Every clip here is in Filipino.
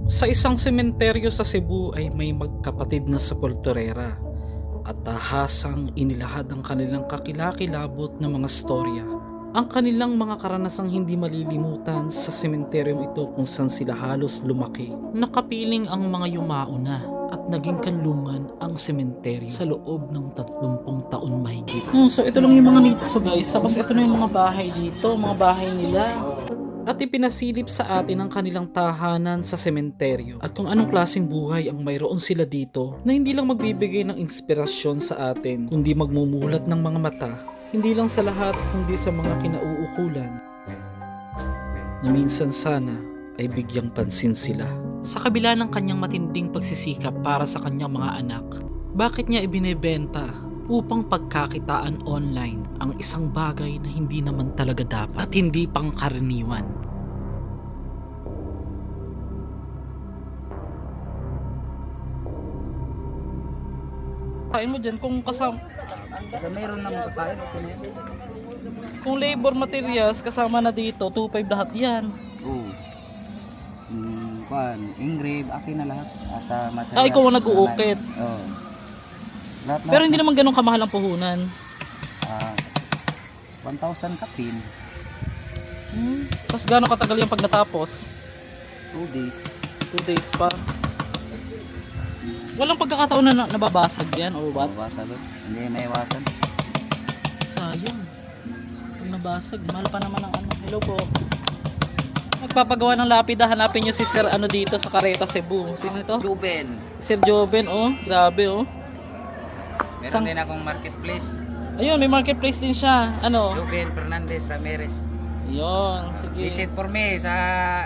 Sa isang sementeryo sa Cebu ay may magkapatid na sepulturera at tahasang inilahad ang kanilang kakilakilabot na mga storya. Ang kanilang mga karanasang hindi malilimutan sa sementeryong ito kung saan sila halos lumaki. Nakapiling ang mga yumauna at naging kanlungan ang sementeryo sa loob ng 30 taon mahigit. So ito lang yung mga nitso guys, tapos ito na yung mga bahay dito, mga bahay nila. At ipinasilip sa atin ang kanilang tahanan sa sementeryo at kung anong klaseng buhay ang mayroon sila dito na hindi lang magbibigay ng inspirasyon sa atin kundi magmumulat ng mga mata, hindi lang sa lahat kundi sa mga kinauukulan na minsan sana ay bigyang pansin sila. Sa kabila ng kanyang matinding pagsisikap para sa kanyang mga anak, bakit niya ibinebenta upang pagkakitaan online ang isang bagay na hindi naman talaga dapat at hindi pangkaraniwan? Kain mo dyan kung kasama Mayroon naman kakain. kung labor materials kasama na dito 2.5 lahat yan. Oo. Engrave, akin na lahat. Hasta materials. Ikaw ang nag-uukit. Oo. Lahat. Pero hindi naman ganun kamahal ang puhunan. 1,000 kapin. Tapos gano'ng katagal yung pag natapos? 2 days. 2 days pa. Walang pagkakataon na nababasag yan or what? Mabasag. Hindi may iwasan. Sayang. Kung nabasag, mahal pa naman ang ano. Hello po. Nagpapagawa ng lapida, hanapin nyo si Sir ano dito sa Careta, Cebu. Sino ito? Juben. Sir Joven, oh. Grabe, oh. Meron din akong marketplace. Ayun, may marketplace din siya. Ano? Juben Fernandez Ramirez. Yun, sige. Visit for me sa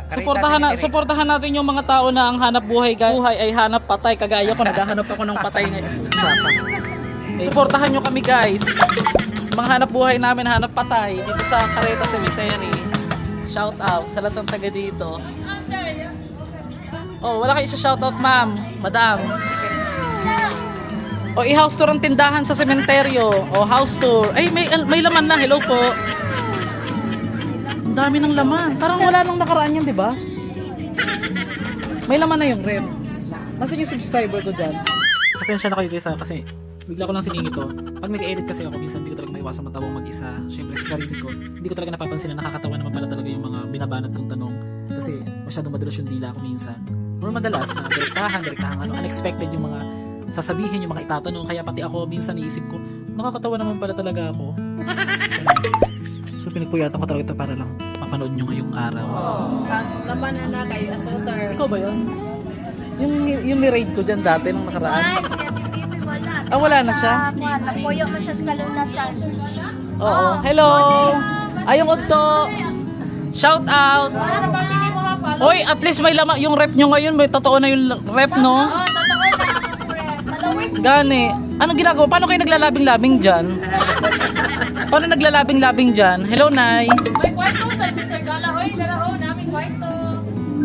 Carita Cemetery. Suportahan natin yung mga tao na ang hanap buhay ay hanap patay. Kagaya ko, naghahanap ako ng patay ngayon. Suportahan nyo kami guys. Mga hanap buhay namin, hanap patay dito sa Careta Cemetery. Shout out sa lahat ng taga dito. Oh, wala kayo sa shout out ma'am, madam. O i-house tour ang tindahan sa sementeryo. O house tour. Ay, may laman na. Hello po. Ang dami ng laman. Parang wala nang nakaraan yan, di ba? May laman na yung rem. Nasaan yung subscriber ko dyan? Pasensya na kayo guys kasi bigla ko lang siningit to. Pag nag-edit kasi ako, minsan hindi ko talaga maiwasan matawang mag-isa. Siyempre sa sarili ko, hindi ko talaga napapansin na nakakatawa naman pala talaga yung mga binabanat kong tanong. Kasi masyadong madalas yung dila ko minsan. Or madalas na direktahan, unexpected yung mga sasabihin, yung mga itatanong. Kaya pati ako minsan iisip ko, nakakatawa naman pala talaga ako. So pinagpuyatan ko talaga ito para lang mapanood nyo ngayong araw. Laman na kay Asotar. Ikaw ba yun? Yung ni-raid ko dyan dati nung nakaraan. Ay, siya TV wala. Wala na siya? Napuyo man siya sa kalunasan. Oo. Hello! Ayong udto! Shout out! Oy, at least may laman. Yung rep nyo ngayon, may totoo na yung rep, no? Oo, totoo na. Followers. Gani. Anong ginagawa? Paano kayo naglalabing-labing dyan? Paano naglalabing-labing dyan? Hello, Nay. May kwarto sa Mr. Gala. Oy, laro namin kwarto.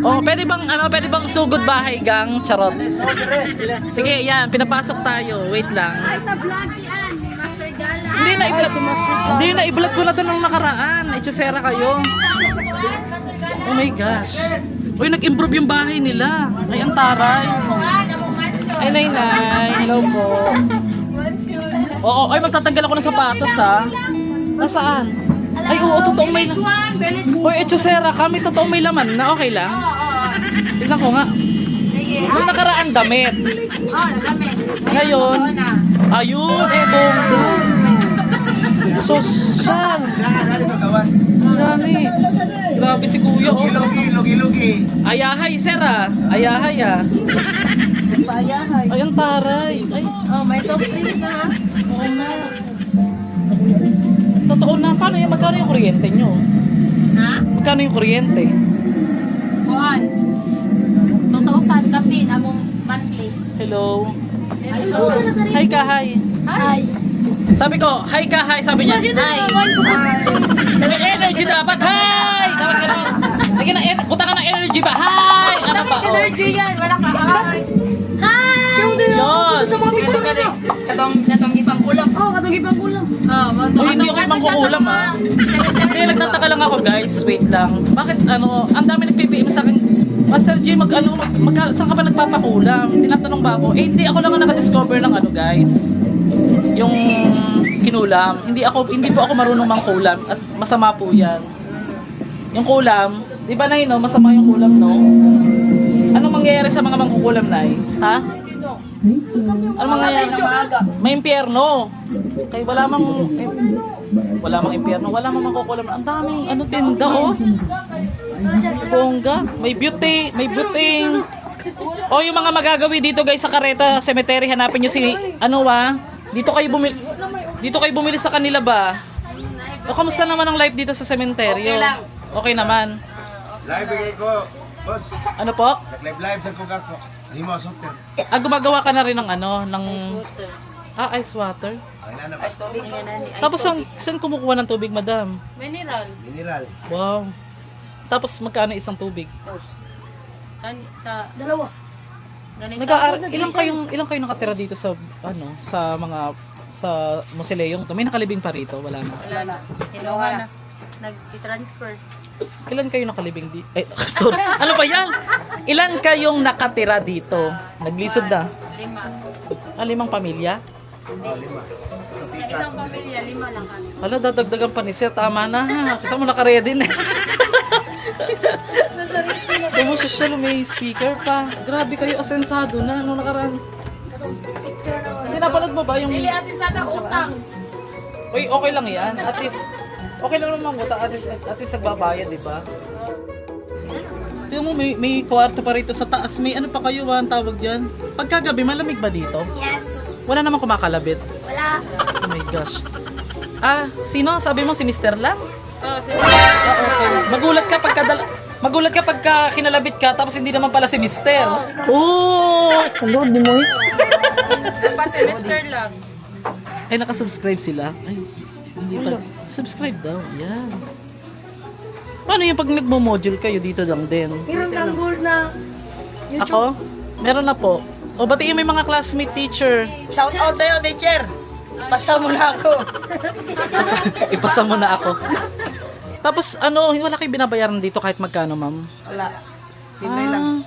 Oh, pwede bang sugod bahay gang? Charot. Sige, yan. Pinapasok tayo. Wait lang. Ay, sa vlog yan. Ni Master Gala. Hindi na i-vlog ko na to nung nakaraan. Ichusera kayo. Oh my gosh. Uy, nag-improve yung bahay nila. Ay, ang taray. Ay, Nay. Hello po. Oo, ay magtatanggal ako ng sapatos ha. Nasaan? Ay, oo, totoong may laman. Uy, Echosera, kami totoong may laman na. Okay lang? Tignan ko nga. Nung nakaraan damit. Ngayon, ayun, bonggo. Social. Gani. Grabe si kuya. Oh. Lugi. Ayahay, sir ah. Ayahay ah. Payahay. Ay, ang taray. Ay, Oh, may soft drinks na ha. oo na. Totoo na. Paano yan? Magkano yung kuryente nyo? Ha? Magkano yung kuryente? Kuhan. 2,000 kapin among monthly. Hello. Hello. Hi ka, hi. Hi. Sabi ko, hi ka, hi. Sabi niya, hi. May energy dapat, hi. Dapat ka na. Lagyan ng buta ka ng energy ba? Hi. Ano pa? Oh. Energy yan. Wala ka. Hi. Yun. Katong ibang ulam. Oh, katong ibang ulam. Uy, hindi ako ibang kukulam ha. Kaya nagtataka lang ako guys, wait lang. Bakit ano, ang dami nagpipm sa akin, Master Jay, saan ka ba nagpapakulam? Tinatanong ba ako? Eh, hindi ako lang ang nakadiscover ng ano, guys. Yung kinulam. Hindi po ako marunong mangkulam at masama po 'yan. Yung kulam, 'di ba Nay, no? Masama yung kulam, no? Anong mangyayari sa mga mangkukulam, Nay? Ha? Ano mangyayari? May impyerno. Kaya wala mang impyerno, wala mang mangkukulam. Ang daming tinda, oh. Bongga, may buting. O yung mga magagawi dito guys sa Carreta Cemetery, hanapin niyo si Dito kayo bumili sa kanila ba? O kamusta naman ang life dito sa cemetery? Okay lang. Okay naman. Live bigay ko. Boss, Ano po? nag-live sa kong kako. Hindi mo asukter. Gumagawa ka na rin ng ice water. Ay na ba? Ice tubig. Tapos saan kumukuha ng tubig, madam? Mineral. Mineral. Wow. Tapos magkano isang tubig? Sa dalawa. Ilang kayong nakatira dito sa sa Mausoleum to? May nakalibing pa rito, wala na. Wala na. Kinuha na. Nag-transfer. Ilan kayo nakalibing dito? Sorry. Ano ba yan? Ilan kayong nakatira dito? Naglisod na. 5. 5 pamilya? Sa isang pamilya, 5 lang kami. Hala, dadagdagan pa ni Sir. Tama na ha. Kita mo naka-ready na. Kung mo social, may speaker pa. Grabe kayo, asensado na. Nung nakaraan. Hindi napanood mo ba yung... Dili asin sana utang. Uy, okay lang yan. At least, okay lang naman mo. At least nagbabayad, di ba? Tingnan mo, may kwarto pa rito sa taas. May ano pa kayo, ang tawag dyan? Pagkagabi, malamig ba dito? Yes. Wala namang kumakalabit. Wala. Oh my gosh. Sino? Sabi mo si Mr. lang? Oh, sige. Okay. Magulat ka pagka kinalabit ka tapos hindi naman pala si Mr. Oh! Hello, di mo Dapat si Mr. lang. Ay, nakasubscribe sila. Ay, hindi pa. Subscribe daw. Yan. Paano yung pag nagmo-module kayo dito lang din? Meron kang gold na YouTube. Ako? Meron na po. O, batiin mo yung mga classmate, teacher. Shout out sa'yo, teacher. Ipasa mo na ako. Ipasa mo na ako. Tapos, wala kayong binabayaran dito kahit magkano, ma'am? Wala. Simay lang.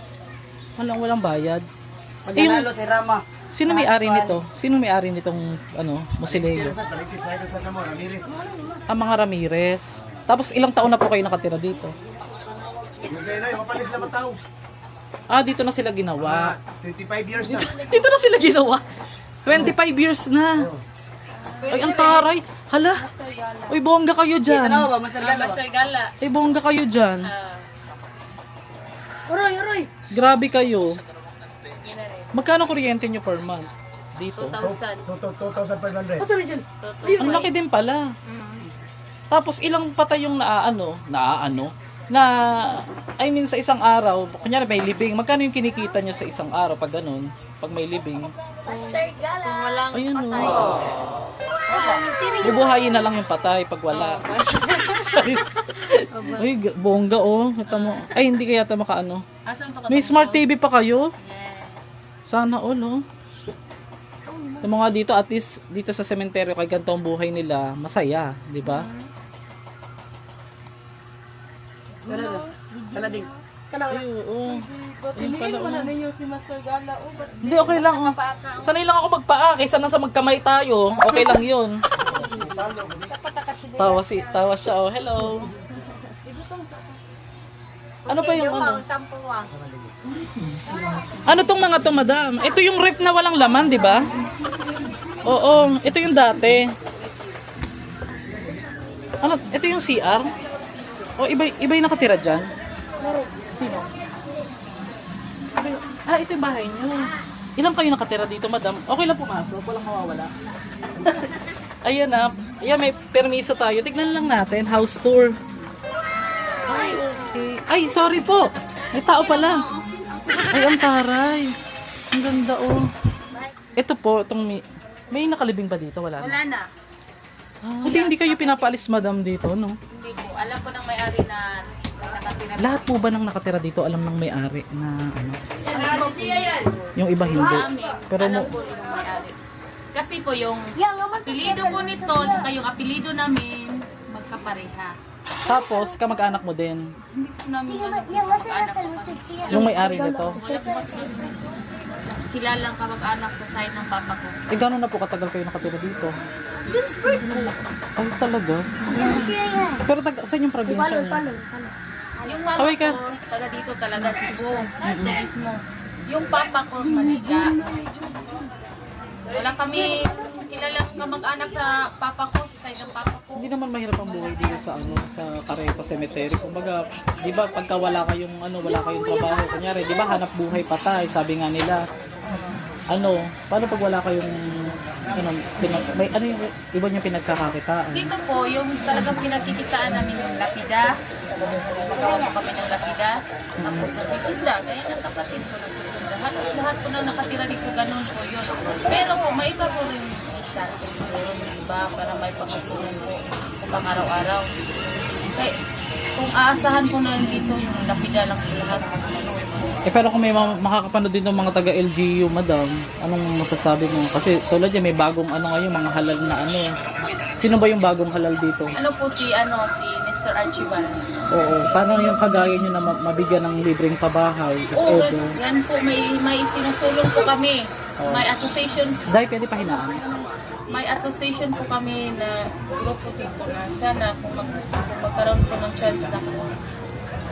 Walang bayad. Pag nanalo si Rama. Sino may-ari nito? Sino may-ari nitong, Mausoleum? Balik sa ito sa kamo, Ramirez. Ang mga Ramirez. Tapos, ilang taon na po kayo nakatira dito? Yung sa'yo na, mapalis na matao. Dito na sila ginawa. 25 years na. Dito na sila ginawa. 25 years na. Ay, ang taray. Hala. Uy, bongga kayo dyan. Ano ba? Master Gala. Master Gala. Ay, bongga kayo dyan. Uroy. Grabe kayo. Magkano kuryente nyo per month? Dito. 2,000. 2,500. Asan na siya? Ang laki din pala. Tapos ilang patay yung sa isang araw, kunyari may libing, magkano yung kinikita nyo sa isang araw pag ganun? Pag may libing? Master Gala. Kung walang Ayun patay. Bubuhayin na lang yung patay pag wala. Charis. Ay, bongga oh. Ito mo. Ay, hindi kaya ito makaano. Asan pa ka? May smart TV pa kayo? Sana all oh. Sa mga dito, at least dito sa sementeryo kay ganito ang buhay nila, masaya, di ba? Kala din. Ay, oo. Ayun pala, oh. ninyo si Master Gala. Hindi, okay lang. Oh. Sanay lang ako magpaa, kaysa nasa magkamay tayo. Okay lang yun. Tawa siya, oh. Hello. Ano pa yung ano? Ano tong mga to, madam? Ito yung rep na walang laman, di ba? Oo, ito yung dati. Ano, ito yung CR? O, iba yung nakatira dyan? Sino? Ito yung bahay niyo. Ilang kayo nakatira dito, madam? Okay lang pumasok, walang mawawala. Ayan na. Ayan, may permiso tayo. Tignan lang natin, house tour. Ay, okay. Ay, sorry po. May tao pala. Ay, ang taray. Ang ganda, oh. Ito po, itong may nakalibing ba dito? Wala na. Wala na. Hindi kayo pinapaalis, madam, dito, no? Hindi po. Alam ko ng may-ari na nakatira. Lahat po ba ng nakatira dito alam ng may-ari na ano? Alam po yan. Yung iba hindi. Sa amin. Pero Alam po yung may-ari. Kasi po yung apelido po nito tsaka yung apelido namin magkapareha. Tapos, kamag-anak mo din. Hindi po namin anak ko pa. Yung may-ari nito. Wala po kasi kilalang kamag-anak sa side ng papa ko. Eh, gano'n na po katagal kayo nakatira dito? Since birth po. Ay, talaga? Pero saan yung probinsya niya? Yung mama Kaway ka. ko, taga dito talaga, Cebu. Mismo. Yung papa ko, Manila. Wala kami kilalang kamag-anak sa papa ko, sa side ng papa ko. Hindi naman mahirap ang buhay dito sa sa Carepa Cemetery. Kumbaga, 'di ba, pagka wala kayong wala kayong trabaho, kunyari, 'di ba, hanap buhay pa tayo, sabi nga nila. Paano pag wala kayong may yung iba niyang pinagkakakitaan? Dito po, yung talagang pinagkikitaan namin yung lapida. Magawa po kami ng lapida. Tapos nagtitunda. Kaya ng kapatid ko nagtitunda. Lahat po na nakatira dito, ganun po yun. Pero po, may iba po rin start po yun, diba? Para may pagkatulong po pang araw-araw. Kaya kung aasahan po na dito, yung lapida lang po lahat. Pero kung may makakapanood din ng mga taga LGU, madam, anong masasabi mo? Kasi tulad yan, may bagong ngayon, mga halal na Sino ba yung bagong halal dito? Ano po si Mr. Archibald? Oo. Paano yung kagaya nyo na mabigyan ng libreng pabahay? Oo, yan po, may sinusulong po kami. May association. Dahil pwede pahinaan. May association po kami na grupo dito na sana kung magkaroon po ng chance na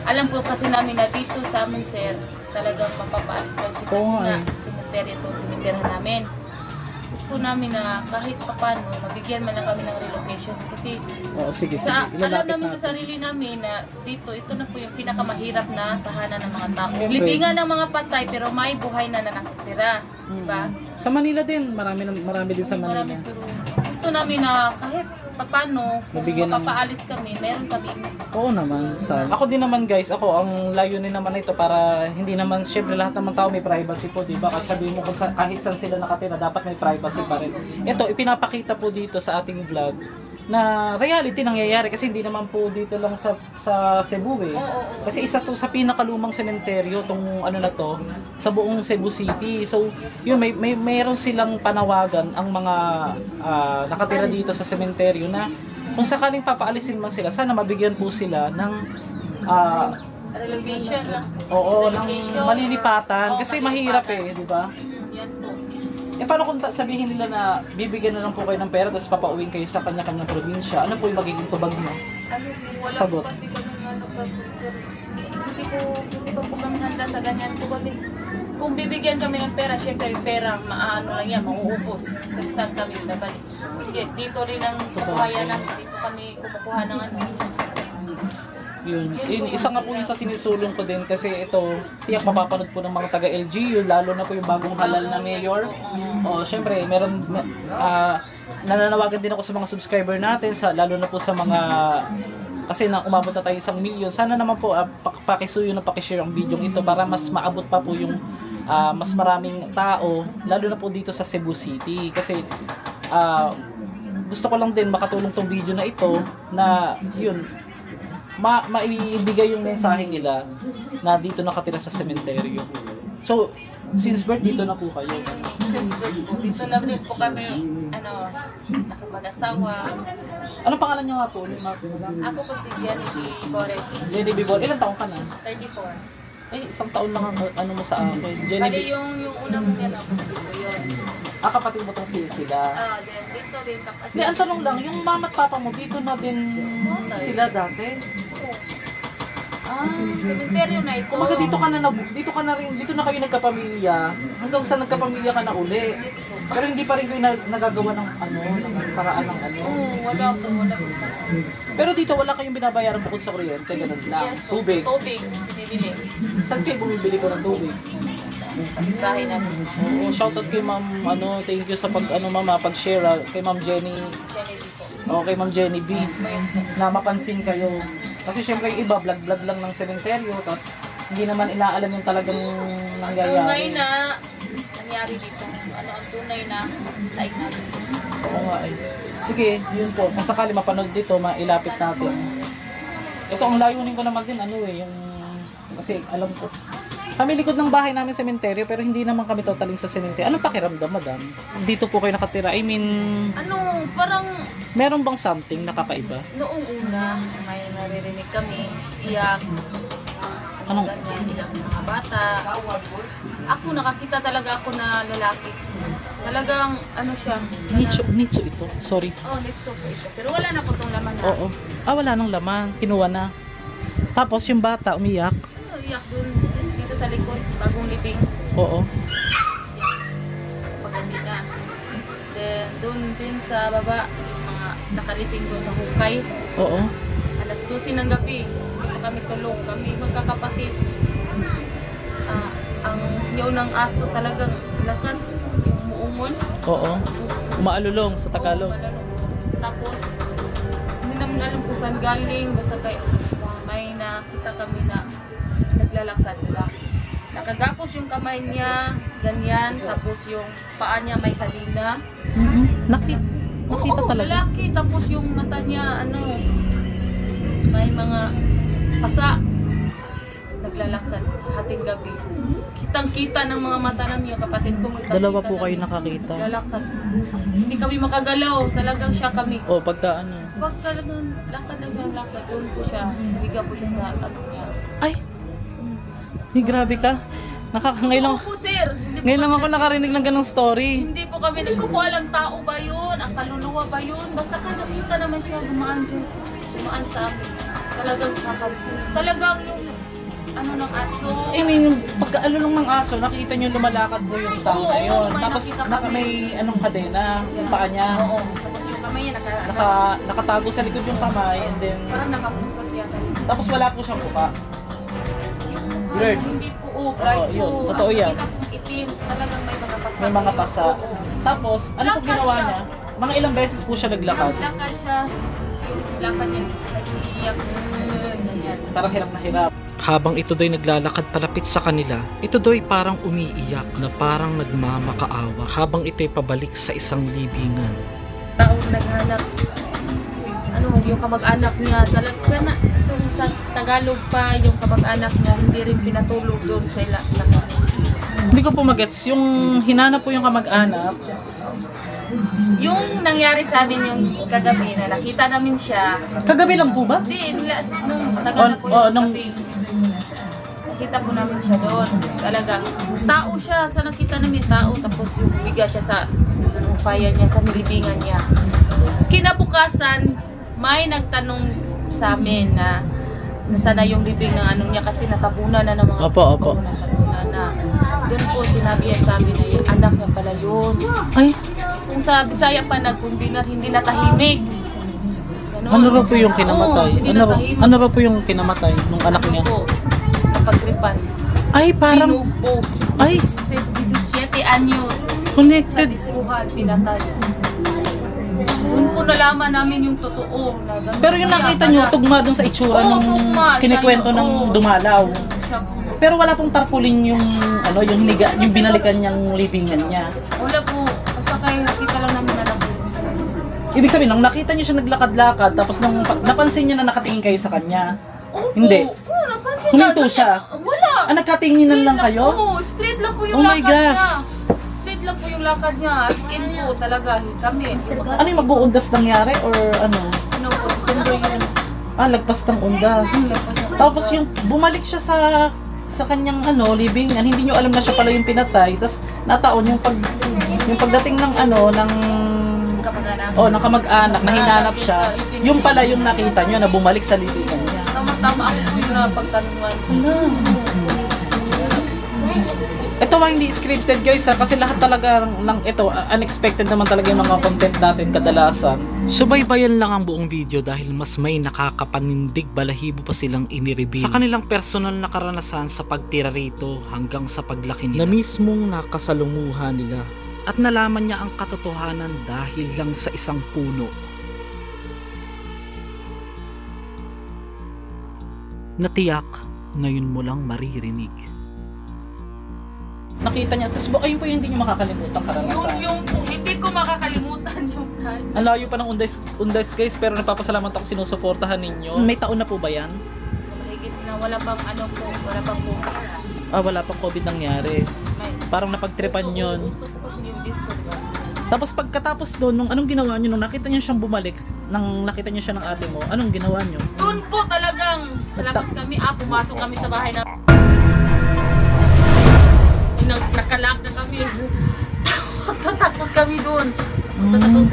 alam po kasi namin na dito sa amin, sir, talagang mapapaalis pa si Oo, na cemetery po tinitirahan namin. Gusto po namin na kahit papano, mabigyan man lang kami ng relocation kasi Oo, sige. alam Ilalapit namin natin. sa sarili namin na dito, ito na po yung pinakamahirap na tahanan ng mga tao. Siyempre. Libingan ng mga patay pero may buhay na nakatira. Diba? Sa Manila din, marami din sa Manila. Marami, pero gusto namin na kahit papano, kung Mabigyan ng- mapapaalis kami, meron kami. Oo naman. Ako din naman, guys, ang layunin naman ito para hindi naman, syempre lahat naman tao may privacy po, di ba? Kahit sabihin mo kahit saan sila nakatira, dapat may privacy pa rin. Ito, ipinapakita po dito sa ating vlog na reality nangyayari kasi hindi naman po dito lang sa Cebu eh. Kasi isa to sa pinakalumang sementeryo tong na to sa buong Cebu City. So, yun mayroon silang panawagan ang mga nakatira dito sa sementeryo na kung sakaling papaalisin man sila, sana mabigyan po sila ng Relocation lang. ng malilipatan kasi mahirap eh, di ba? Yan po. Paano kung sabihin nila na bibigyan na lang po kayo ng pera tapos papauwiin kayo sa kanya-kanyang probinsya? Ano po yung magiging tubag mo? Wala Sagot. po kasi kami hindi po kami handa sa ganyan po kasi kung bibigyan kami ng pera, syempre yung pera, lang yan, mauubos. Kung saan kami babalik. Dito rin ang kukuhayan namin. Dito kami kumukuha ng Yun. Isa nga po yung sa sinisulong ko din kasi ito, tiyak mapapanood po ng mga taga-LGU, lalo na po yung bagong halal na mayor. Syempre, nananawagan din ako sa mga subscriber natin, lalo na po sa mga, kasi umabot na tayo 1 million. Sana naman po, pakisuyo na pakishare ang video ito para mas maabot pa po yung mas maraming tao, lalo na po dito sa Cebu City. Kasi, gusto ko lang din makatulong tong video na ito na yun, maibigay yung mensahe nila na dito nakatira sa sementeryo. So, since birth dito na po kayo. Since birth po. Dito na din po kami, nakapag-asawa. Anong pangalan niyo nga po? Ako po si Jenny B. Bores, Jenny B. Ball. Ilang taong ka na? 34. Isang taon lang ang mo sa akin. Jenny Bali B. yung una mong yan ako dito yun. Kapatid mo tong sila. Then dito din. Hindi, ang tanong lang, yung mama at papa mo, dito na din sila dati? Cemetery na ito. Kumaga dito ka na rin, dito na kayo nagkapamilya, hanggang sa nagkapamilya ka na uli. Pero hindi pa rin kayo nagagawa ng ng paraan ng Wala po. Pero dito wala kayong binabayaran bukod sa kuryente, ganun lang. Yes po. Tubig. Tubig, binibili. Saan kayo bumibili ko ng tubig? Bahay namin. Oo, shoutout kay ma'am, thank you sa pag-share, kay ma'am Jenny. Jenny B po. Kay ma'am Jenny B. Na mapansin kayo. Kasi syempre yung iba, vlog-vlog lang ng sementeryo, tapos hindi naman inaalam yung talagang nangyayari. Tunay na nangyari dito. Ano ang tunay na like natin. Oo nga eh. Sige, yun po. Kung sakali mapanood dito, mailapit natin. Ito ang layunin ko naman din, yung kasi alam ko. Kami likod ng bahay namin sementeryo, pero hindi naman kami totaling sa sementeryo. Anong pakiramdam, madam? Dito po kayo nakatira. I mean, Parang meron bang something nakakaiba? noong una, may naririnig kami, iyak. Anong- Ganyan, iyak ng mga bata. Ako, nakakita talaga ako na lalaki. Talagang, ano siya. Nitso ito. Sorry. Oh, nitso po ito. Pero wala na po itong laman na. Oo. Wala nang laman. Kinuha na. Tapos yung bata umiyak. Iyak dun, dito sa likod, bagong libing. Oo. Pag hindi na. Then, dun din sa baba, yung mga nakaliping ko sa hukay. Oo. Alas 12 ng gabi, hindi pa kami tulog. Kami magkakapatid. Ang yaw ng aso talagang lakas, yung muumon. Oo. Umaalulong sa Tagalog. Oo, malalong. Tapos, hindi namin alam kung saan galing. Basta may nakita kami na naglalakad lang. Nakagapos yung kamay niya, ganyan. Tapos yung paa niya may kadina. Nakita Oo, talaga. lalaki. Tapos yung mata niya, may mga pasa. Naglalakad hating gabi. Kitang-kita ng mga mata namin yung kapatid ko. Dalawa po kayo nakakita. Naglalakad. Hindi kami makagalaw. Talagang siya kami. O, pagka ano. Pag talagang lakad na siya ng lakad, doon po siya. Biga po siya sa ano niya. Ay! Grabe ka. Ngayon lang, Oo po, sir. Hindi po ngayon lang kami ako nakarinig ng ganong story. Hindi po kami, hindi ko po alam tao ba yun, ang kaluluwa ba yun. Basta ka nakita naman siya, dumaan sa amin. Talagang kapag, talagang yung ng aso. I mean, yung pagkaalulong ng aso, nakita nyo lumalakad po yung tao Oo, na yun. may Tapos nakita kami. may anong kadena, yung paa niya. Oo, tapos yung kamay niya, Nakatago sa likod yung kamay, and then, parang nakapusa siya sa tapos wala po siyang mukha. Blurred. Hindi po, bright yun, po. totoo yan. Ang nakita kong itim, talagang may mga pasa. May mga pasa. Tapos, ano po Lakad ginawa siya. niya? Mga ilang beses po siya naglakad. Naglakad siya, yung lakad niya, nag-iiyak. Ganyan. Parang hirap na hirap. Habang ito do'y naglalakad palapit sa kanila, ito do'y parang umiiyak na parang nagmamakaawa habang ito'y pabalik sa isang libingan. Taong naghanap, yung kamag-anak niya, talaga na, sa Tagalog pa, yung kamag-anak niya, hindi rin pinatulog doon sa kanya. Hindi ko po magets, yung hinanap po yung kamag-anak. Yung nangyari sa amin yung kagabi na nakita namin siya, Kagabi lang po ba? hindi, nung naganap po yung nung- gabi. Nakita po namin siya doon. Talaga, tao siya. Sa nakita namin tao, tapos yung biga siya sa upaya niya, sa nilibingan niya. Kinabukasan, may nagtanong sa amin na nasaan na yung libing ng ano niya kasi natabunan na ng mga Opo. Oo, natabunan na. Doon po sinabi niya sa amin na yung anak niya pala yun. Ay, Kung sa Bisaya pa nagkundinar, hindi natahimik. Ganun. ano raw po yung kinamatay? Oo, hindi natahimik. Ano raw po yung kinamatay nung anak niya? Po, napagtripan. Ay, parang, Binugbog. ay, 17 anyos. Sa connected. diskuhan, pinatay. Doon po nalaman namin yung totoo. Na ganun. Pero yung nakita nyo, tugma dun sa itsura Oo, nung tugma. kinikwento Siya ng yun, oo. dumalaw. Siya po. Pero wala pong tarpaulin yung yung hiniga, yung binalikan niyang libingan niya. Wala po. Basta kayo nakita lang namin na nabuo. Ibig sabihin, nung nakita niyo siya naglakad-lakad, tapos nung napansin niya na nakatingin kayo sa kanya. Hindi. Oo, napansin Huminto na. siya. Wala. Nakatinginan lang kayo? Oo, straight lang po yung Oh my lakad gosh. niya. Straight lang po yung lakad niya. As in po talaga. Kami. Ano yung mag-uundas nangyari or ano? Ano po, December yun. Lagpas ng undas. Tapos yung bumalik siya sa kanyang libingan, hindi niyo alam na siya pala yung pinatay. Tapos nataon yung pagdating ng ng Kapag-anak. ng kamag-anak na hinanap siya, yung pala yung nakita niyo na bumalik sa libingan niya. Tama-tama ako po yung napagtanungan. Ito hindi scripted guys kasi lahat talaga lang ito unexpected naman talaga yung mga content natin kadalasan. Subaybayan lang ang buong video dahil mas may nakakapanindig balahibo pa silang inireveal sa kanilang personal na karanasan sa pagtira rito hanggang sa paglaki nila na mismong nakasalumuhan nila at nalaman niya ang katotohanan dahil lang sa isang puno na tiyak ngayon mo lang maririnig. Nakita niya, tapos ayun po yung hindi niyo makakalimutan karanasan. Yung hindi ko makakalimutan yung time. Ang layo pa ng Undays guys, pero napapasalamat ako sinusuportahan ninyo. May taon na po ba yan? Mahigit na wala pang wala pang po. Wala pang COVID nangyari. May, Parang napagtripan yun. Uso po kasi yung disco, diba? Tapos pagkatapos doon, nung anong ginawa nyo? Nung nakita nyo siyang bumalik, nang nakita nyo siya ng ate mo, anong ginawa nyo? Doon po talagang sa labas kami, pumasok kami sa bahay na nakalock na kami. Tatakot kami doon.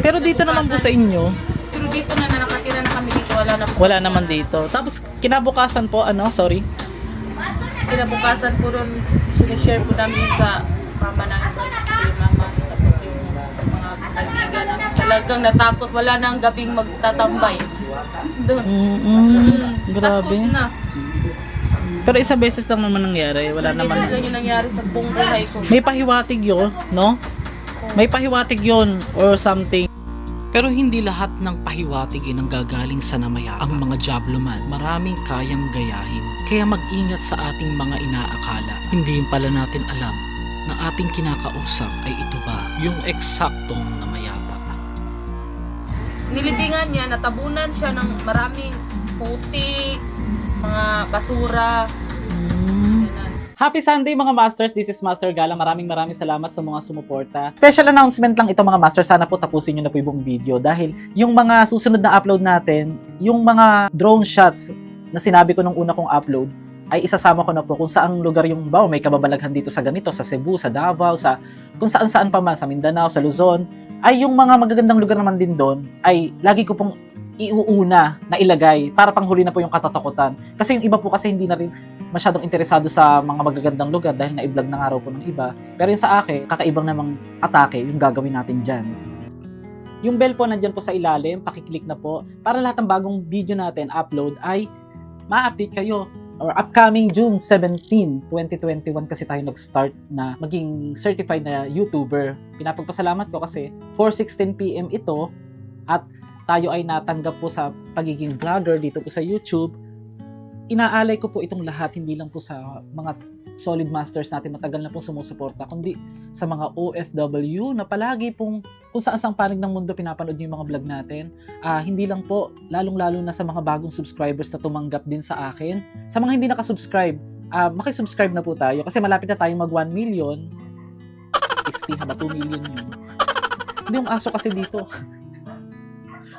Pero dito naman po sa inyo, Pero dito na nakatira na kami dito, wala na po. wala naman dito. Tapos kinabukasan po, Kinabukasan po doon, sinishare po namin sa mama namin, si mama, tapos yung mga kaibigan namin. Talagang natakot, wala nang gabing magtatambay. Doon. Grabe. Takot na. Pero isang beses lang naman nangyari, wala Isang naman. beses lang yung nangyari sa buong buhay ko. May pahiwatig yun, no? May pahiwatig yun or something. Pero hindi lahat ng pahiwatig ang gagaling sa namaya. Ang mga jabloman, maraming kayang gayahin. Kaya mag-ingat sa ating mga inaakala. Hindi pala natin alam na ating kinakausap ay ito ba, yung eksaktong namayapa. Nilibingan niya, natabunan siya ng maraming puti, mga basura. Ganun. Happy Sunday mga Masters! This is Master Gala. Maraming salamat sa mga sumuporta. Special announcement lang ito mga Masters. Sana po tapusin nyo na po yung buong video dahil yung mga susunod na upload natin, yung mga drone shots na sinabi ko nung una kong upload, ay isasama ko na po kung saang lugar yung may kababalaghan dito sa ganito, sa Cebu, sa Davao, sa kung saan-saan pa man, sa Mindanao, sa Luzon, ay yung mga magagandang lugar naman din doon, ay lagi ko pong iuuna na ilagay para panghuli na po yung katatakutan. Kasi yung iba po kasi hindi na rin masyadong interesado sa mga magagandang lugar dahil na-i-vlog na nga raw po ng iba. Pero yung sa akin, kakaibang namang atake yung gagawin natin dyan. Yung bell po nandyan po sa ilalim, pakiclick na po para lahat ng bagong video natin upload ay ma-update kayo. Or upcoming June 17, 2021 kasi tayo nag-start na maging certified na YouTuber. Pinapagpasalamat ko kasi 4:16 PM ito at tayo ay natanggap po sa pagiging vlogger dito po sa YouTube. Inaalay ko po itong lahat, hindi lang po sa mga solid masters natin matagal na pong sumusuporta, kundi sa mga OFW na palagi pong kung saan-saang panig ng mundo pinapanood niyo yung mga vlog natin. Hindi lang po, lalong-lalo na sa mga bagong subscribers na tumanggap din sa akin. Sa mga hindi nakasubscribe, makisubscribe na po tayo kasi malapit na tayong mag 1 million. Isti, haba 2 million yun. Hindi yung aso kasi dito.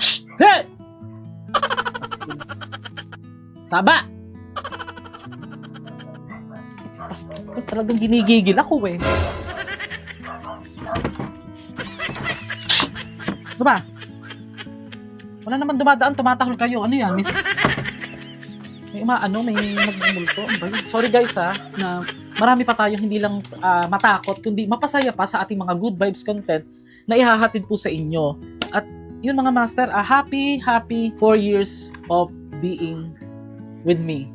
Shh! Hey! Saba! Basta talagang ginigigil ako eh. Diba? Wala naman dumadaan, tumatahol kayo. Ano yan? May magmumulto. Sorry guys na marami pa tayo hindi lang matakot, kundi mapasaya pa sa ating mga good vibes content na ihahatid po sa inyo. At yun mga master, happy 4 years of being with me.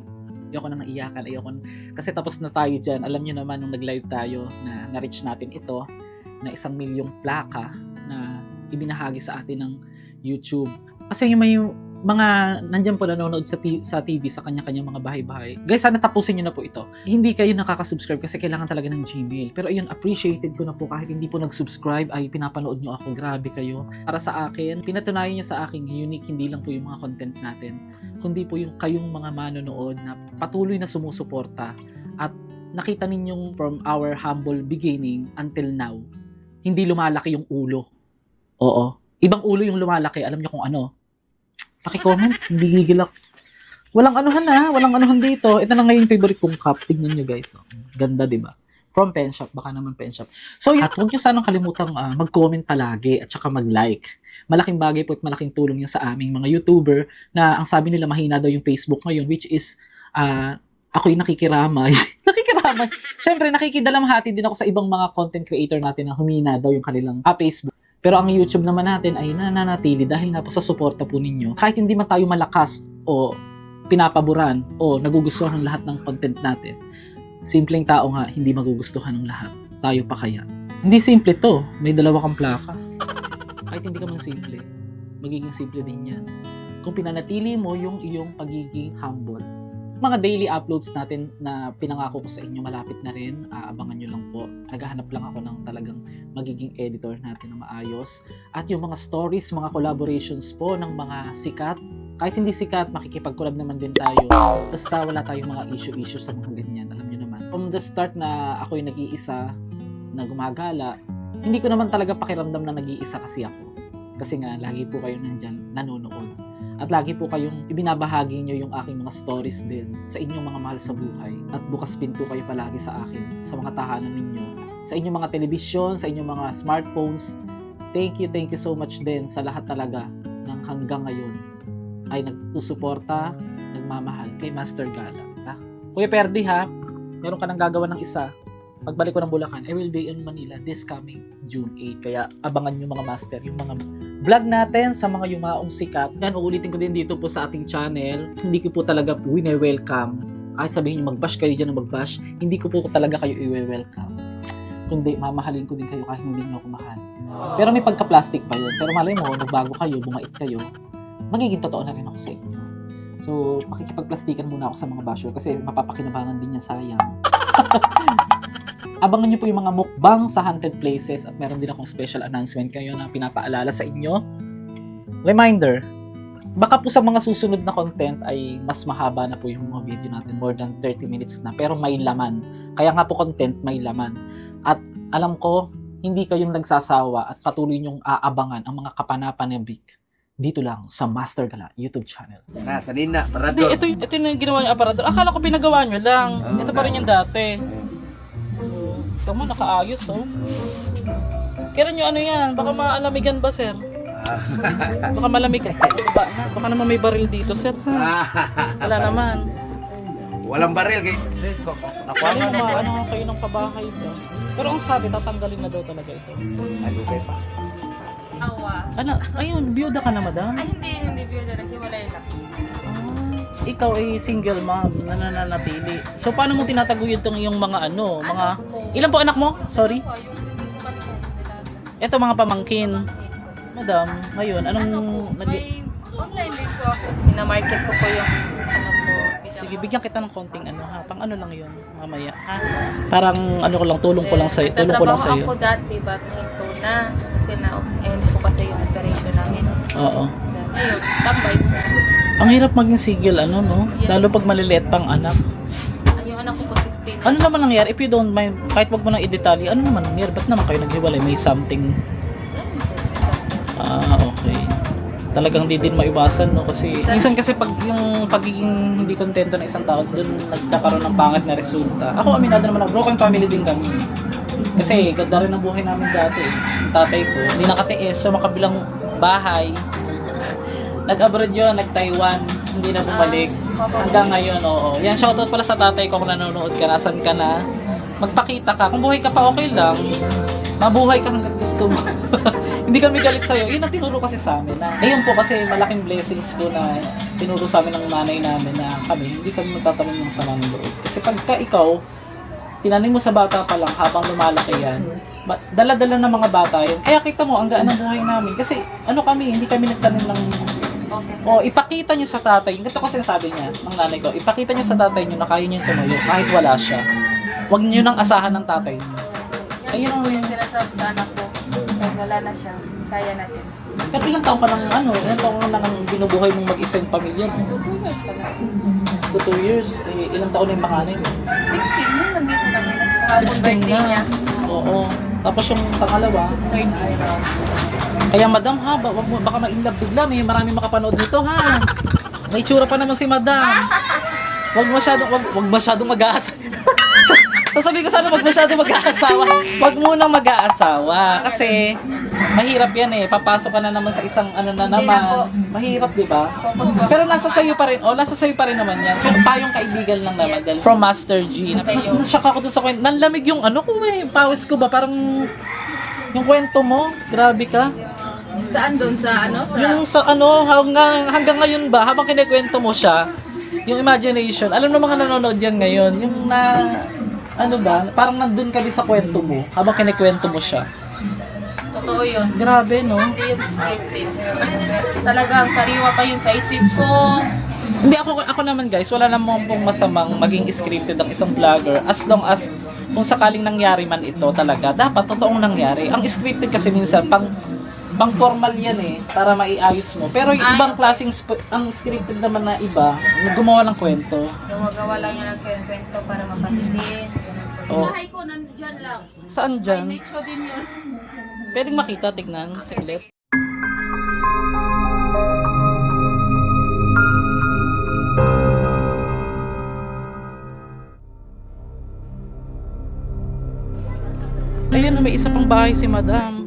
Ayoko na iyakan, kasi tapos na tayo dyan. Alam nyo naman nung nag-live tayo na na-reach natin ito na 1 milyong plaka na ibinahagi sa atin ng YouTube. Kasi yung may mga nandyan po nanonood sa TV sa kanya-kanyang mga bahay-bahay. Guys, sana tapusin nyo na po ito. Hindi kayo nakaka-subscribe kasi kailangan talaga ng Gmail. Pero ayun, appreciated ko na po kahit hindi po nag-subscribe ay pinapanood nyo ako. Grabe kayo. Para sa akin, pinatunayan nyo sa aking unique, hindi lang po yung mga content natin, kundi po yung kayong mga manonood na patuloy na sumusuporta at nakita ninyong from our humble beginning until now, hindi lumalaki yung ulo. Oo. Ibang ulo yung lumalaki. Alam niyo kung ano? Paki-comment. Hindi gigil ako. Walang anuhan dito. Ito na ngayon yung favorite kong cup. Tignan nyo guys. Ganda, diba? From Pen Shop. Baka naman Pen Shop. So, at huwag nyo sanang kalimutang mag-comment palagi at saka mag-like. Malaking bagay po at malaking tulong yan sa aming mga YouTuber na ang sabi nila mahina daw yung Facebook ngayon, which is ako yung nakikiramay. Nakikiramay. Siyempre, nakikidalamhati din ako sa ibang mga content creator natin na humina daw yung kanilang Facebook. Pero ang YouTube naman natin ay nananatili dahil nga po sa suporta po ninyo. Kahit hindi man tayo malakas o pinapaboran o nagugustuhan ng lahat ng content natin, simpleng tao nga hindi magugustuhan ng lahat. Tayo pa kaya? Hindi simple to. May 2 kang plaka. Kahit hindi ka man simple, magiging simple din yan. Kung pinanatili mo yung iyong pagiging humble. Mga daily uploads natin na pinangako ko sa inyo, malapit na rin. Abangan nyo lang po. Naghahanap lang ako ng talagang magiging editor natin na maayos. At yung mga stories, mga collaborations po ng mga sikat. Kahit hindi sikat, makikipag-collab naman din tayo. Basta wala tayong mga issue sa mga ganyan. Alam nyo naman. From the start na ako yung nag-iisa na gumagala, Hindi ko naman talaga pakiramdam na nag-iisa kasi ako. Kasi nga, lagi po kayo nandyan, nanonood. At lagi po kayong ibinabahagi nyo yung aking mga stories din sa inyong mga mahal sa buhay. At bukas pinto kayo palagi sa akin, sa mga tahanan ninyo, sa inyong mga telebisyon, sa inyong mga smartphones. Thank you so much din sa lahat talaga ng hanggang ngayon ay nagsusuporta, nagmamahal kay Master Gala. Ha? Kuya Perdi ha, meron ka nang gagawa ng isa. Pagbalik ko ng Bulacan, I will be in Manila this coming June 8. Kaya abangan nyo mga master, yung mga vlog natin sa mga yumaong sikat. Yan, uulitin ko din dito po sa ating channel. Hindi ko po talaga welcome. Kahit sabihin nyo mag-bash kayo dyan o mag-bash, hindi ko po talaga kayo i-welcome. Kundi mamahalin ko din kayo kahit hindi nyo ako mahal. Pero may pagka-plastic pa yun. Pero malay mo, nagbago kayo, bumait kayo, magiging totoo na rin ako sa inyo. So, makikipagplastikan muna ako sa mga basher kasi mapapakinabangan din yan, sayang. Abangan nyo po yung mga mukbang sa haunted places at meron din akong special announcement kayo na pinapaalala sa inyo. Reminder, baka po sa mga susunod na content ay mas mahaba na po yung mga video natin, more than 30 minutes na, pero may laman. Kaya nga po content, may laman. At alam ko, hindi kayong nagsasawa at patuloy nyong aabangan ang mga kapanapanabik dito lang sa Master Gala YouTube channel. Nasa nina, Hindi, parador. ito yung ginawa niyo aparador. Akala ko pinagawa nyo lang. Ito pa rin yung dati. Ito mo, nakaayos oh. Kailan nyo ano yan? Baka maalamigan ba, sir? Baka malamig. Baba na. Baka naman may baril dito, sir. Wala naman. Walang baril kay. Nakuha mo ano kayo ng pabahay ba? Pero ang sabi, tatanggalin na daw talaga ito. Alugay pa. Awa. Ano? Ayun, biyuda ka na, madam? Ay, hindi biyuda. Naghiwalay lang. Ikaw ay single mom na nananatili. So, paano mo tinataguyod itong yung mga ano? Mga... Ilan po anak mo? Sorry? Ano po, yung hindi ko pa po, dilaga. Ito mga pamangkin. Madam, ngayon, anong... Ano po, may online din po ako. Minamarket ko po yung ano po. Sige, bigyan kita ng konting ano ha. Pang ano lang yun, mamaya. Ha? Parang ano ko lang, tulong ko lang sa'yo. Tulong ko lang sa'yo. Nagtatrabaho ako dati, but hinto na. Kasi na-end ko kasi yung operation namin. Oo. Ayun, tambay po. Ang hirap maging single, ano, no? Yes. Lalo pag maliliit pang anak. Yung anak ko po 16. Ano naman nangyari? If you don't mind, kahit wag mo nang i-detalye, ano naman nangyari? Ba't naman kayo naghiwalay? May something... Ganun po, may something. Okay. Talagang di din maiwasan, no? Kasi minsan kasi pag yung pagiging hindi kontento ng isang tao, doon nagkakaroon ng pangit na resulta. Ako, aminado naman ako, broken family din kami. Kasi ganda rin ang buhay namin dati. Yung tatay ko, hindi nakatiis sa makabilang bahay. Nag-abroad yun, nag-Taiwan, hindi na bumalik. Hanggang ngayon, oo. Yan, shoutout pala sa tatay ko kung nanonood ka, nasan ka na. Magpakita ka. Kung buhay ka pa, okay lang. Mabuhay ka hanggang gusto mo. Hindi kami galit sa'yo. Yun ang tinuro kasi sa amin. Ayun po kasi malaking blessings po na tinuro sa amin ng nanay namin na kami, hindi kami magtatanim ng sama ng loob. Kasi pagka ikaw, tinanim mo sa bata pa lang habang lumalaki yan, dala-dala ng mga bata yun. Kaya kita mo, ang gaan ng buhay namin. Kasi ano kami, hindi kami nagtanim ng... O, ipakita nyo sa tatay. Ito kasi sabi niya, ng nanay ko, ipakita nyo sa tatay nyo na kaya nyo tumulo kahit wala siya. Huwag nyo nang asahan ng tatay nyo. Ayun ang... Yung sinasabi sa anak ko, pag wala na siya, kaya natin. Pero ilang taon pa lang ano, ilang taon ka nang binubuhay mong mag-isa yung pamilya mo? 2 years pa lang. 2 years, eh, ilang taon na yung panganay mo? 16 yun, nandito kami. Nagkakabong 16 birthday na. niya. Oo. Tapos yung pangalawa, 3rd year. kaya madam ha, wag mo baka ma-inlove bigla, may marami makapanood nito ha. May tsura pa naman si madam. Wag masyadong mag-aasa. Sasabihin ko sana wag masyadong mag-aasawa. Wag munang mag-aasawa kasi mahirap yan eh. Papasok ka na naman sa isang ano na Hindi na naman. po. Mahirap, di ba? Focus po. Pero nasa sayo pa rin. Nasa sayo pa rin naman yan. Pero tayong kaibigan lang naman. Dahil from Master G. Sa'yo. Nashock ako dun sa kwento. Nanlamig yung ano ko eh. Pawis ko ba? Parang yung kwento mo. Grabe ka. Saan doon? Sa ano? Sa... Yung sa ano, hanggang ngayon ba, habang kinikwento mo siya, yung imagination, alam ng mga nanonood yan ngayon, yung na, ano ba, parang nandun ka din sa kwento mo, habang kinikwento mo siya. Totoo yun. Grabe, no? Hindi yung scripted. Talagang sariwa pa yun sa isip ko. Hindi, ako naman guys, wala namang pong masamang maging scripted ang isang vlogger as long as kung sakaling nangyari man ito talaga, dapat totoong nangyari. Ang scripted kasi minsan, pang formal yan eh, para maiayos mo. Pero yung ibang klaseng, ang scripted naman na iba, gumawa ng kwento. Gumagawa lang niya ng kwento para mapatisin. Oh. Bahay ko ko, nandyan lang. Saan May dyan? nicho din yun. Pwedeng makita, tignan. Saglit. Ayan, may isa pang bahay si Madam.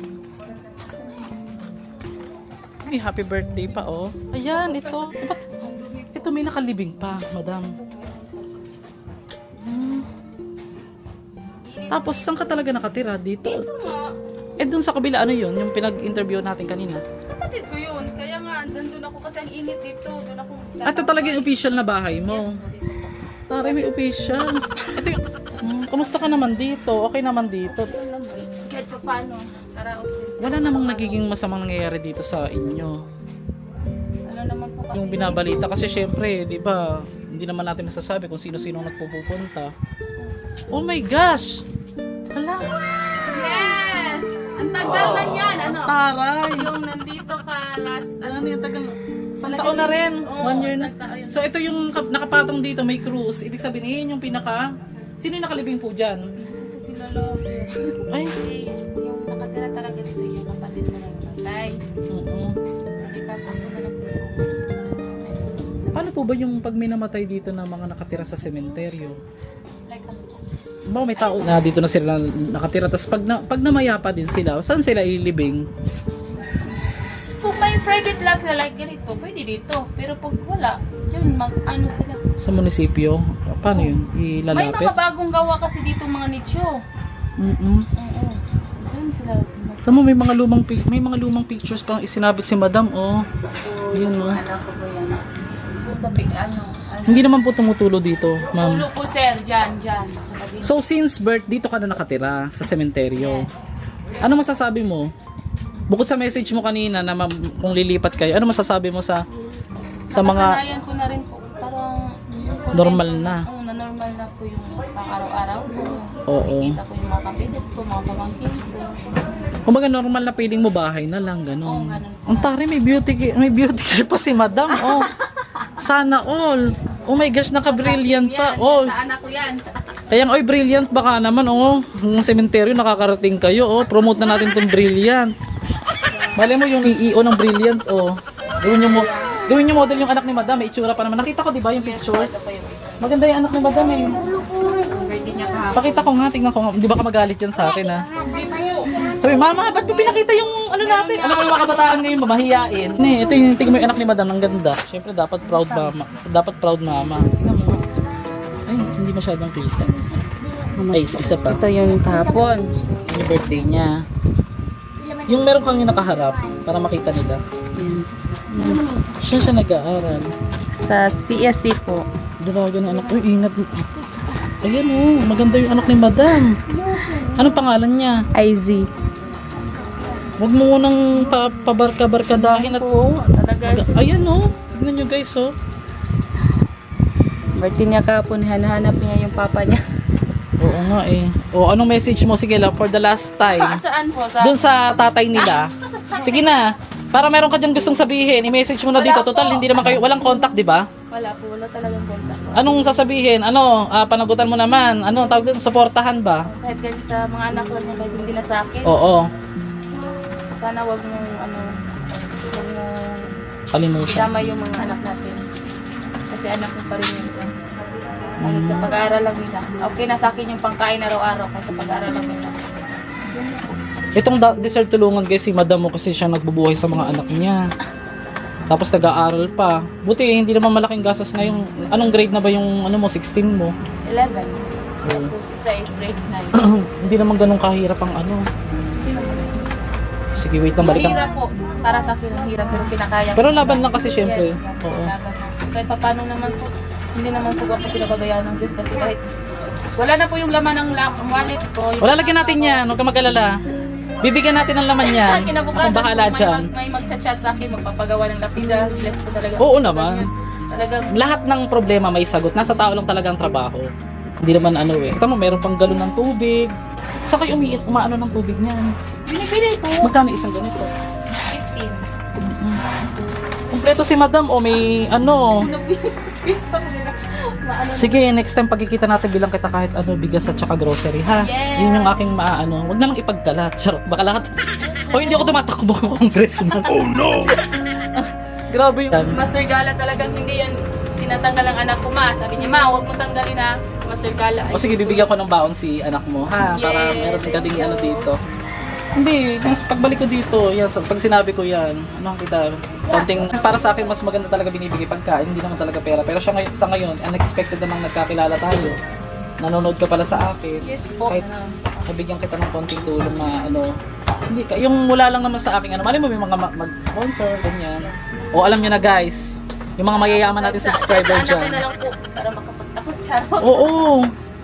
May happy birthday pa, oh. Ayan, ito. Ba't, ito may nakalibing pa, Madam. Hmm. Tapos, saan ka talaga nakatira? Dito? Eh, dun sa kabila, ano yun? Yung pinag-interview natin kanina. Kapatid ko yun. Kaya nga, nandun ako kasi ang init dito. Doon ako. Ito talaga yung official na bahay Yes, mo. po, dito po. Tari, may official. Ito yung... Kumusta ka naman dito? Okay naman dito? Kahit pa paano. Karaos din sa- Wala namang nagiging masamang nangyayari dito sa inyo. Ano naman po kasi. Yung binabalita kasi syempre, di ba, hindi naman natin masasabi kung sino-sino ang nagpupunta. Oh my gosh! Hala! Yes! Ang tagal na yan. Ano? Taray! Yung nandito ka last. Ano yung tagal? Isang taon na rin. Oo, 1 year na. isang taon. So ito yung nakapatong dito, may cruise. Ibig sabihin, yung pinaka... Sino yung nakalibing po dyan? Kilala. Ay! Yung nakatira talaga dito yung kapatid mo na namatay. Oo. Nalikapan ko na lang po. Paano po ba yung pag may namatay dito na mga nakatira sa sementeryo? Like ano po. Baka may tao na dito na sila nakatira, tapos pag namayapa din sila, saan sila ilibing? Kung may private lot sila like ganito, pwede dito. Pero pag wala, dyan mag-ano sila. Sa munisipyo? Paano yun? May Ilalapit? mga bagong gawa kasi dito mga nicho. Mm-mm. Oo. Doon sila mas. Tama, may mga lumang pictures pang isinabit si Madam, oh. Yun, oh. Anak ko po yan. Sa ano. Hindi naman po tumutulo dito, ma'am. Tulo po sir, dyan. So since birth, dito ka na nakatira sa sementeryo. Yes. Ano masasabi mo? Bukod sa message mo kanina na kung lilipat kayo, ano masasabi mo sa mga Nakasanayan ko na rin po. Parang normal na? Oo, na normal na po yung pang-araw-araw ko. Oo. Nakikita ko yung mga kapitid ko, mga pamangkin ko. Kumbaga normal na feeling mo bahay na lang, Oo, ganun. ganun po. Ang tari, may beauty care pa si Madam, oh. Sana all. Oh my gosh, naka-brilliant pa. Yan, Oh, sa anak ko yan. kaya oy, brilliant baka naman, oh. Ng sementeryo nakakarating kayo, oh. Promote na natin tong brilliant. Bale mo yung EO ng brilliant, oh. Gawin niyo model yung anak ni Madam, may itsura pa naman. Nakita ko, di ba, yung pictures? Ito po yung Maganda yung anak ni Madam, eh. birthday niya kahapon. Pakita ko nga, tingnan ko nga. Di ba ka magalit yan sa akin, ha? Sabi, Mama, ba't mo pinakita yung ano natin? Alam mo yung mga kabataan ngayon, mahihiyain. Ito yung tingnan mo yung anak ni Madam, ang ganda. Siyempre, dapat proud mama. Dapat proud mama. Tingnan mo. Ay, hindi masyadong kita. Ay, isa pa. Ito yung kahapon. Yung birthday niya. Yung meron kang yung nakaharap, para makita nila. Siya nag-aaral. Sa CSC po. Dalaga na anak. Uy, ingat. Ayan, oh. Maganda yung anak ni Madam. Anong pangalan niya? IZ. Huwag mo munang pabarka-barkadahin at... Po, talaga. Ayan, oh. Tignan nyo, guys, oh. Birthday niya kahapon, hinahanap niya yung papa niya. Oo nga, eh. O, anong message mo? Sige lang, for the last time. Saan po? Doon sa tatay nila. Sige na. Para meron ka dyan gustong sabihin, i-message mo na dito. Total, hindi naman kayo, walang contact, di ba? Wala po, wala talagang contact. Anong sasabihin? Ano, panagutan mo naman. Ano, tawag doon, suportahan ba? Kahit ganyan sa mga anak ko niya, kahit hindi na sa akin. Oo. Sana wag mong wag mong Kalimutan. idama yung mga anak natin. Kasi anak mo pa rin yun. Kahit sa pag-aaral lang nila. Okay na sa akin yung pangkain araw-araw kahit sa pag-aaral lang nila. Itong deserve tulungan guys si Madam mo kasi siya nagbubuhay sa mga anak niya. Tapos nag-aaral pa. Buti hindi naman malaking gastos na yung... Anong grade na ba yung ano mo, 16 mo? 11. Tapos isa is grade 9. Hindi naman ganun kahirap ang ano. Sige, wait lang, balikan. Mahirap po. Para sa akin ang hirap pero kinakaya ko. Pero laban lang kasi syempre. Yes, yan po, Oo. laban lang. Kahit pa paano naman po, hindi naman po ako pinababayaan ng Diyos kasi kahit wala na po yung laman ng wallet ko. Wala, lagyan natin yan. Huwag ka mag-alala. Bibigyan natin ng laman yan. Kinabukasan Akong bahala po, dyan. may magchat-chat sa akin, magpapagawa ng lapida. Bless ko talaga. Oo naman. Talagang Lahat ng problema may sagot. Nasa tao lang talaga ang trabaho. Hindi naman ano eh. Tama, meron pang galon ng tubig. Saan kayo umaano ng tubig niyan? binibili po. Magkano isang ganito? 15. Kompleto si Madam o may ano. Sige, next time pagkikita natin bilang kita kahit ano, bigas at saka grocery, ha? Yes. Yun yung aking maano. Huwag na lang ipagkalat. Charot, baka lahat. O hindi ako tumatakbo ng congressman. Oh no! Grabe yung... Master Gala talagang hindi yan tinatanggal ang anak ko, ma. Sabi niya, ma, huwag mo tanggalin na Master Gala. O sige, bibigyan ko ng baon si anak mo, ha? Para Yes. meron ka ding ano dito. Hindi, mas pagbalik ko dito, yan, pag sinabi ko yan, ano kita, konting, para sa akin, mas maganda talaga binibigay pagkain, hindi naman talaga pera. Pero siya sa ngayon, unexpected namang nagkakilala tayo. Nanonood ka pala sa akin. Yes po. Kahit nabigyan kita ng konting tulong na ano, hindi ka, yung mula lang naman sa akin, ano, mali mo may mga mag-sponsor, ganyan. O alam nyo na guys, yung mga mayayaman natin subscriber Sa anak ko dyan. na lang po, para makapagtapos siya. Oo,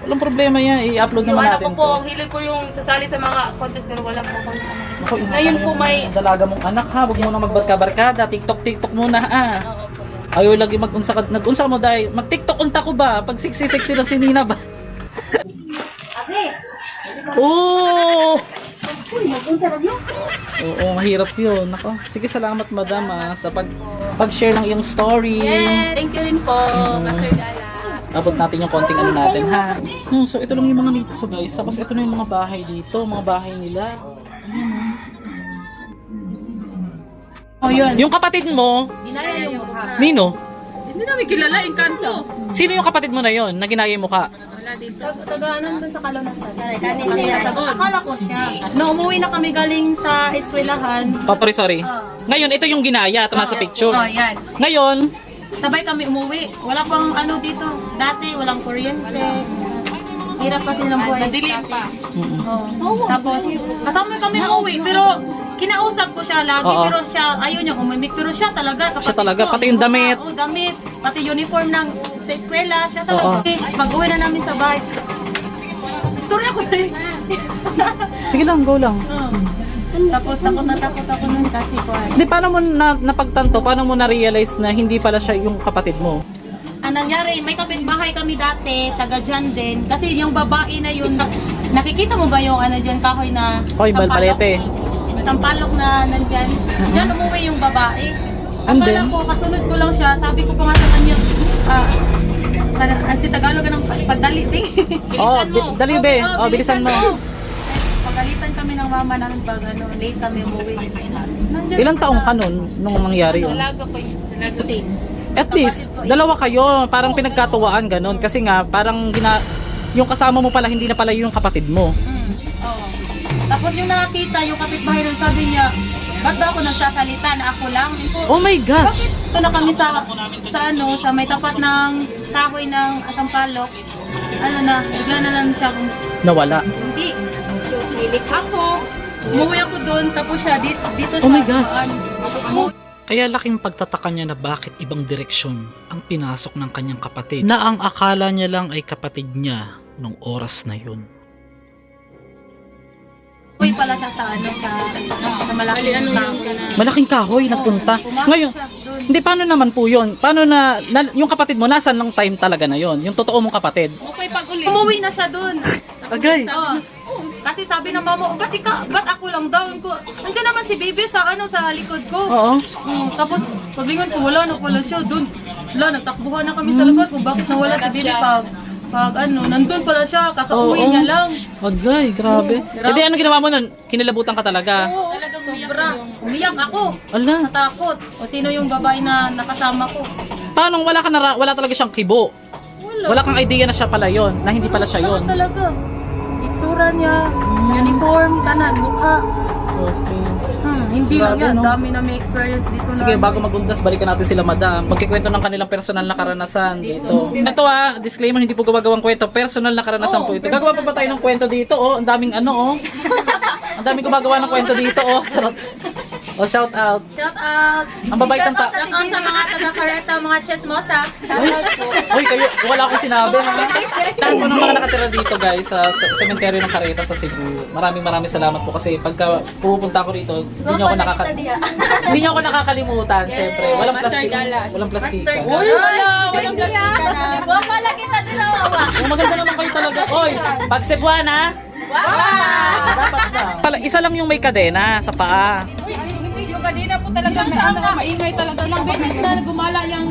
walang problema yan, i-upload Yung naman anak natin ko po, to. ang hilig ko yung sasali sa mga contest pero wala po ako. Ako, Ngayon po may... dalaga mong anak ha, huwag mo na magbarka-barkada, TikTok mo na ha. Oo po. Ayaw lagi mag-unsa ka, nag-unsa mo dahil, mag-TikTok unta ko ba? Pag sexy lang si Nina ba? Oo! Oo, mahirap yun. Ako, sige, salamat madam sa pag-share ng iyong story. Yes, thank you rin po, Master Gala. Abot natin yung konting ano natin ha. So ito lang yung mga dito guys. Tapos ito na yung mga bahay dito, mga bahay nila. Oh, yun. Yung kapatid mo, Ginaya yung mukha. Nino? Hindi namin kilala, Encanto. Sino yung kapatid mo na yon na ginaya yung mukha? Taga-anan dun sa Kalunasan. Akala ko siya. No, umuwi na kami galing sa eskwelahan. Sorry. Ngayon, ito yung ginaya. Ito nasa picture. Oh, yan. Ngayon, Sabay kami umuwi. Wala pang ano dito. Dati, walang kuryente. Hirap kasi ng buhay. Madilim pa. Tapos, kasama kami umuwi. Pero, kinausap ko siya lagi. Oo. Pero siya, ayaw niya umimik. Pero siya talaga, kapatid Siya talaga, ko, pati yung damit. Oo, damit. Pati uniform ng sa eskwela. Siya talaga. Pag-uwi na namin sa bahay. Istorya ko rin. sige lang, go lang. Tapos, takot na takot ako nun kasi ko. Hindi, paano mo napagtanto? Paano mo na-realize na hindi pala siya yung kapatid mo? Ang nangyari, may kapitbahay kami dati, taga dyan din. Kasi yung babae na yun, nakikita mo ba yung ano dyan, kahoy na Hoy, balbalete. sampalok na nandyan. Dyan umuwi yung babae. And Akala then? ko, kasunod ko lang siya. Sabi ko pa nga sa kanya, si Tagalog ng pagdali, Oh, dali be. Oo, Oh, bilisan mo. Pagalitan kami ng mama namin pag late kami umuwi. Nandyan Ilang siya taong sa- ka nun nung nangyari yun? Dalaga ko yun. Dalaga din. At least, dalawa kayo, parang pinagkatuwaan ganun. Kasi nga, parang yung kasama mo pala, hindi na pala yung kapatid mo. Oo. Tapos yung nakakita, yung kapitbahay nun, sabi niya, ba't daw ako nagsasalita na ako lang? Oh my gosh! Ito na kami sa may tapat ng kahoy ng Sampalok. Ano na, bigla na lang siya kung Nawala. hindi. Ako, umuwi ako doon, tapos siya, dito siya. Oh my gosh. Ano, Kaya laking pagtataka niya na bakit ibang direksyon ang pinasok ng kanyang kapatid na ang akala niya lang ay kapatid niya nung oras na yun. umuwi pala siya sa malaking Malaking kahoy nagpunta. Ngayon, hindi, paano naman po yun? Paano yung kapatid mo, nasan ng time talaga na yun? Yung totoo mong kapatid? Okay, pag uli. Umuwi na siya doon. Agay. Kasi sabi ng mama, ba't ako lang daw? Ko, nandiyan naman si baby sa likod ko. Oo. Tapos paglingon ko, wala na pala siya doon. Wala, nagtakbuhan na kami sa labas kung bakit nawala si baby pag nandun pala siya, kakauwi Oo. niya lang. Agay, grabe. E di, ano ginawa mo nun? Kinilabutan ka talaga? Oo, sobra. Umiyak ako. Ala. Natakot. O sino yung babae na nakasama ko? Paano wala talaga siyang kibo? Wala kang idea na siya pala yon, na hindi pala siya yon. Wala talaga. Itsura niya, uniform, tanan, mukha. Okay. Hindi lang Grabe, yan. no? Dami na may experience dito Sige, na. bago magundas, balikan natin sila madam. Magkikwento ng kanilang personal na karanasan dito. Ito disclaimer, hindi po gumagawang kwento. Personal na karanasan po ito. Gagawa pa ba tayo ng kwento dito? Oh, ang daming ang daming gumagawa ng kwento dito. Oh, charot. Oh, shout out. Shout out! Ang babait ng Shout out sa mga taga-Careta, mga chismosa. Shout out po. Hoy, kayo, wala akong sinabi ha. Lahat po ng mga nakatira dito guys sa cemetery ng Careta sa Cebu. Maraming salamat po kasi pagka pupunta ko rito, hindi niyo ako nakakalimutan, syempre. Walang plastic. Walang plastika. Uy, walang plastika na. Wala kita din nawawa. Oh, maganda naman kayo talaga. Oy, pag Cebuana, dapat ba? Pala, isa lang yung may kadena sa paa. Yung kanina po talaga, maingay talaga. Ilang beses na gumala yung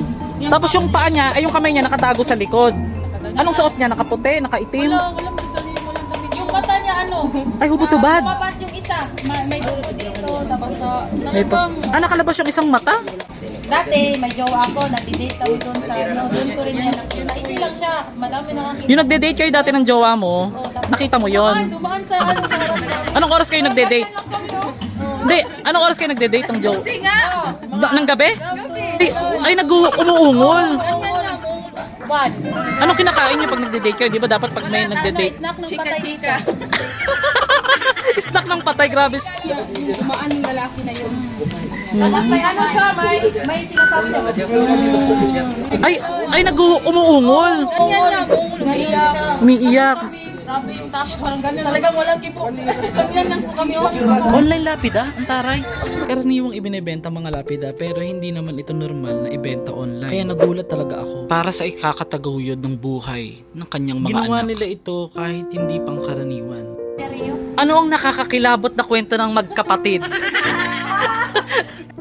Tapos yung paa niya, ay yung kamay niya nakatago sa likod. Anong suot niya? Nakaputi, nakaitim? Walang bisa niyo, walang damit. Yung mata niya ano? Ay, hubot-hubad. Lumabas yung isa. May dugo dito. Tapos Ito. Nakalabas yung isang mata? dati may jowa ako, nag-date kami doon sa ano, doon ko rin yan nakita. Hindi lang siya, madami nakakita. Yung nagde-date kayo dati ng jowa mo, nakita mo yon. Dumaan sa ano sa harap niya. Anong oras kayo nagde-date? Hindi, anong oras kayo nagde-date ng jowa? Kasi nga! Ng gabi? Ay, umuungol. One. Anong kinakain niyo pag nagde-date kayo? Di ba dapat pag may nagde-date? Snack ng patay dito. Snack ng patay, grabe. Dumaan yung lalaki na yun. Tapos may ano siya, may sinasabi siya. Ay, umuungol. Ganyan lang, umiiyak. Umiiyak. Grabe yung tapo, parang ganyan. Talagang walang kipo. Ganyan lang po kami. Online lapida? Ang taray. Karaniwang ibinebenta mga lapida pero hindi naman ito normal na ibenta online. Kaya nagulat talaga ako. Para sa ikakataguyod ng buhay ng kanyang mga Ginawa nila ito kahit hindi pang karaniwan. Ano ang nakakakilabot na kwento ng magkapatid?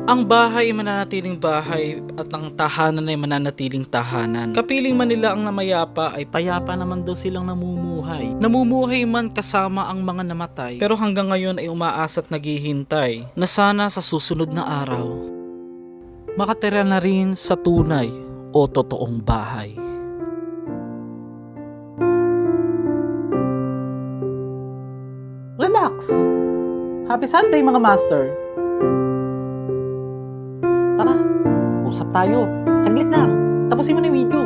Ang bahay ay mananatiling bahay at ang tahanan ay mananatiling tahanan. Kapiling man nila ang namayapa ay payapa naman daw silang namumuhay. Namumuhay man kasama ang mga namatay pero hanggang ngayon ay umaasa at naghihintay na sana sa susunod na araw makatira na rin sa tunay o totoong bahay. Relax! Happy Sunday mga master! Tara, usap tayo. Saglit lang. Tapusin mo na yung video.